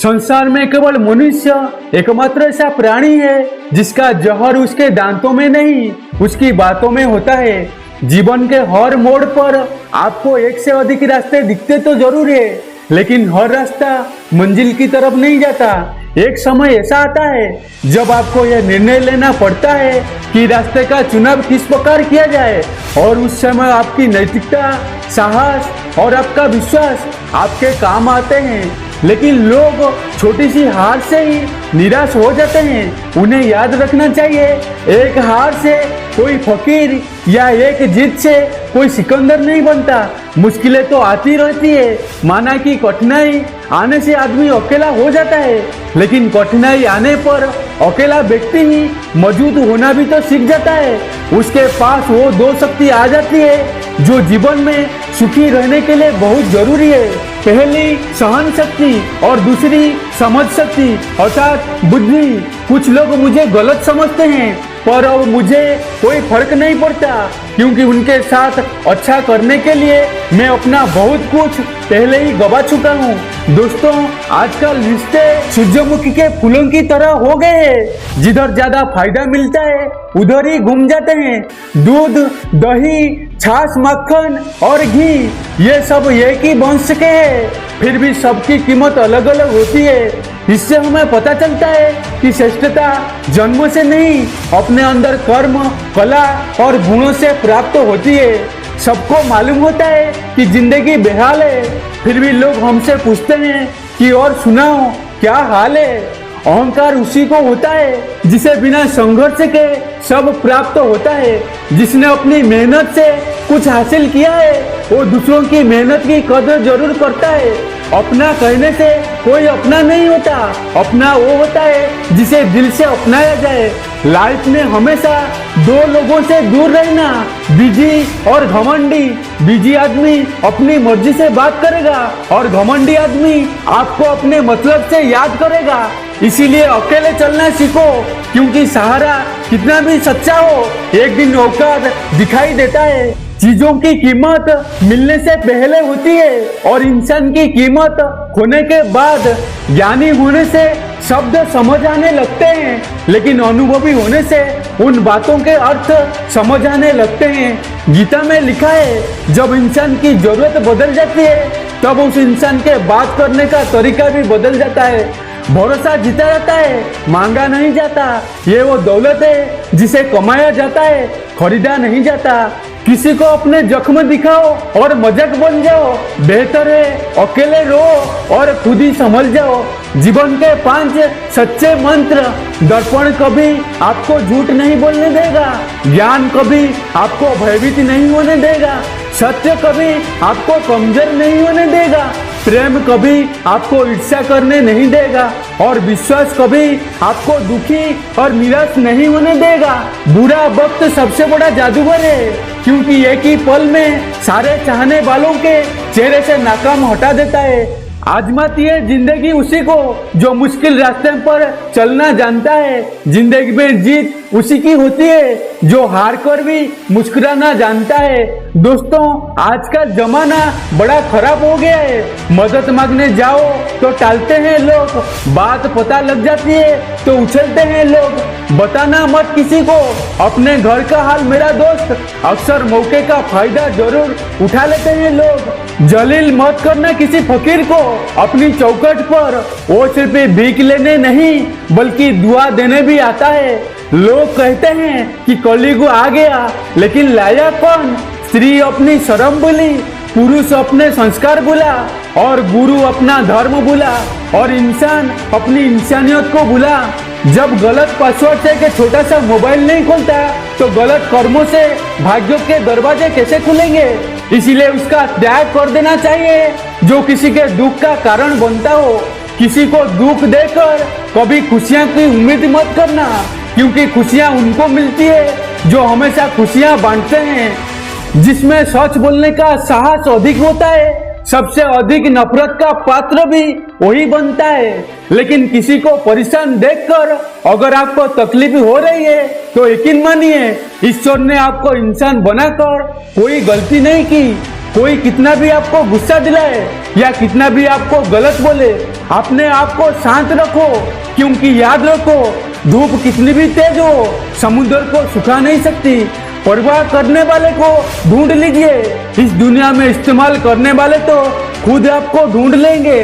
संसार में केवल मनुष्य एकमात्र ऐसा प्राणी है जिसका जहर उसके दांतों में नहीं, उसकी बातों में होता है। जीवन के हर मोड़ पर आपको एक से अधिक रास्ते दिखते तो जरूर है, लेकिन हर रास्ता मंजिल की तरफ नहीं जाता। एक समय ऐसा आता है जब आपको यह निर्णय लेना पड़ता है कि रास्ते का चुनाव किस प्रकार किया जाए, और उस समय आपकी नैतिकता, साहस और आपका विश्वास आपके काम आते हैं। लेकिन लोग छोटी सी हार से ही निराश हो जाते हैं। उन्हें याद रखना चाहिए, एक हार से कोई फकीर या एक जीत से कोई सिकंदर नहीं बनता। मुश्किलें तो आती रहती है, माना कि कठिनाई आने से आदमी अकेला हो जाता है, लेकिन कठिनाई आने पर अकेला व्यक्ति ही मौजूद होना भी तो सीख जाता है। उसके पास वो दो शक्ति आ जाती है जो जीवन में सुखी रहने के लिए बहुत जरूरी है। पहली सहन शक्ति और दूसरी समझ शक्ति अर्थात बुद्धि। कुछ लोग मुझे गलत समझते हैं, पर अब मुझे कोई फर्क नहीं पड़ता, क्योंकि उनके साथ अच्छा करने के लिए मैं अपना बहुत कुछ पहले ही गवा चुका हूँ। दोस्तों, आजकल रिश्ते सूरजमुखी के फूलों की तरह हो गए हैं। जिधर ज्यादा फायदा मिलता है उधर ही घूम जाते हैं। दूध, दही, छाछ, मक्खन और घी, ये सब एक ही वंश के हैं, फिर भी सबकी कीमत अलग अलग होती है। इससे हमें पता चलता है कि श्रेष्ठता जन्म से नहीं, अपने अंदर कर्म, कला और गुणों से प्राप्त होती है। सबको मालूम होता है कि जिंदगी बेहाल है, फिर भी लोग हमसे पूछते हैं कि और सुनाओ क्या हाल है। अहंकार उसी को होता है जिसे बिना संघर्ष के सब प्राप्त होता है। जिसने अपनी मेहनत से कुछ हासिल किया है वो दूसरों की मेहनत की कदर जरूर करता है। अपना कहने से कोई अपना नहीं होता, अपना वो होता है जिसे दिल से अपनाया जाए। लाइफ में हमेशा दो लोगों से दूर रहना, बिजी और घमंडी। बिजी आदमी अपनी मर्जी से बात करेगा और घमंडी आदमी आपको अपने मतलब से याद करेगा। इसीलिए अकेले चलना सीखो, क्योंकि सहारा कितना भी सच्चा हो एक दिन औकात दिखाई देता है। चीजों की कीमत मिलने से पहले होती है और इंसान की कीमत खोने के बाद। ज्ञानी होने से शब्द समझ आने लगते हैं, लेकिन अनुभवी होने से उन बातों के अर्थ समझ आने लगते हैं। गीता में लिखा है, जब इंसान की जरूरत बदल जाती है तब उस इंसान के बात करने का तरीका भी बदल जाता है। भरोसा जीता जाता है, मांगा नहीं जाता। ये वो दौलत है जिसे कमाया जाता है, खरीदा नहीं जाता। किसी को अपने जख्म दिखाओ और मजाक बन जाओ, बेहतर है अकेले रो और खुद ही संभल जाओ। जीवन के 5 सच्चे मंत्र। दर्पण कभी आपको झूठ नहीं बोलने देगा, ज्ञान कभी आपको भयभीत नहीं होने देगा, सत्य कभी आपको कमजोर नहीं होने देगा, प्रेम कभी आपको ईर्ष्या करने नहीं देगा, और विश्वास कभी आपको दुखी और निराश नहीं होने देगा। बुरा वक्त सबसे बड़ा जादूगर है, क्योंकि एक ही पल में सारे चाहने वालों के चेहरे से नाकाम हटा देता है। आजमाती है जिंदगी उसी को जो मुश्किल रास्ते पर चलना जानता है। जिंदगी में जीत उसी की होती है जो हार कर भी मुस्कुराना जानता है। दोस्तों, आज का जमाना बड़ा खराब हो गया है। मदद मांगने जाओ तो टालते हैं लोग, बात पता लग जाती है तो उछलते हैं लोग। बताना मत किसी को अपने घर का हाल मेरा दोस्त, अक्सर मौके का फायदा जरूर उठा लेते हैं लोग। जलील मत करना किसी फकीर को अपनी चौखट पर, वो सिर्फ भीख लेने नहीं बल्कि दुआ देने भी आता है। लोग कहते हैं कि कलयुग आ गया, लेकिन लाया कौन? स्त्री अपनी शर्म भूली, पुरुष अपने संस्कार भूला, और गुरु अपना धर्म भूला, और इंसान अपनी इंसानियत को भूला। जब गलत पासवर्ड से एक छोटा सा मोबाइल नहीं खुलता तो गलत कर्मों से भाग्यों के दरवाजे कैसे खुलेंगे? इसीलिए उसका त्याग कर देना चाहिए जो किसी के दुख का कारण बनता हो। किसी को दुख देकर कभी खुशियां की उम्मीद मत करना, क्योंकि खुशियां उनको मिलती है जो हमेशा खुशियां बांटते हैं। जिसमें सच बोलने का साहस अधिक होता है, सबसे अधिक नफरत का पात्र भी वही बनता है। लेकिन किसी को परेशान देखकर अगर आपको तकलीफ हो रही है तो यकीन मानिए, ईश्वर ने आपको इंसान बनाकर कोई गलती नहीं की। कोई कितना भी आपको गुस्सा दिलाए या कितना भी आपको गलत बोले, अपने आप को शांत रखो, क्योंकि याद रखो धूप कितनी भी तेज हो समुद्र को सुखा नहीं सकती। परवाह करने वाले को ढूंढ लीजिए, इस दुनिया में इस्तेमाल करने वाले तो खुद आपको ढूंढ लेंगे।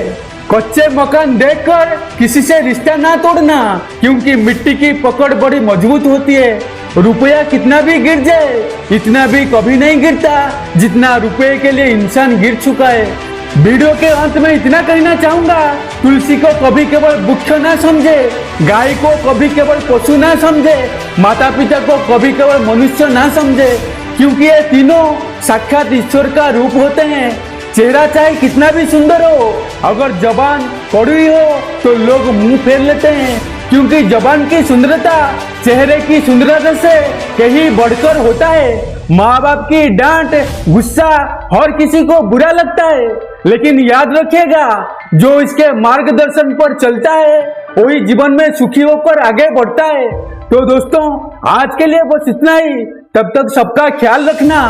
कच्चे मकान देखकर किसी से रिश्ता ना तोड़ना, क्योंकि मिट्टी की पकड़ बड़ी मजबूत होती है। रुपया कितना भी गिर जाए इतना भी कभी नहीं गिरता जितना रुपये के लिए इंसान गिर चुका है। वीडियो के अंत में इतना कहना चाहूंगा, तुलसी को कभी केवल वृक्ष ना समझे, गाय को कभी केवल पशु ना समझे, माता पिता को कभी केवल मनुष्य ना समझे, क्योंकि ये तीनों साक्षात ईश्वर का रूप होते हैं। चेहरा चाहे कितना भी सुंदर हो, अगर जबान कड़वी हो तो लोग मुंह फेर लेते हैं, क्योंकि जबान की सुंदरता चेहरे की सुंदरता से कहीं बढ़कर होता है। माँ बाप की डांट गुस्सा हर किसी को बुरा लगता है, लेकिन याद रखिएगा जो इसके मार्गदर्शन पर चलता है वही जीवन में सुखी होकर आगे बढ़ता है। तो दोस्तों आज के लिए बस इतना ही। तब तक सबका ख्याल रखना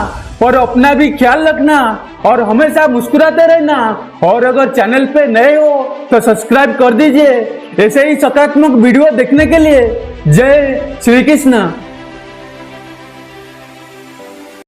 और अपना भी ख्याल रखना और हमेशा मुस्कुराते रहना। और अगर चैनल पे नए हो तो सब्सक्राइब कर दीजिए ऐसे ही सकारात्मक वीडियो देखने के लिए। जय श्री कृष्ण।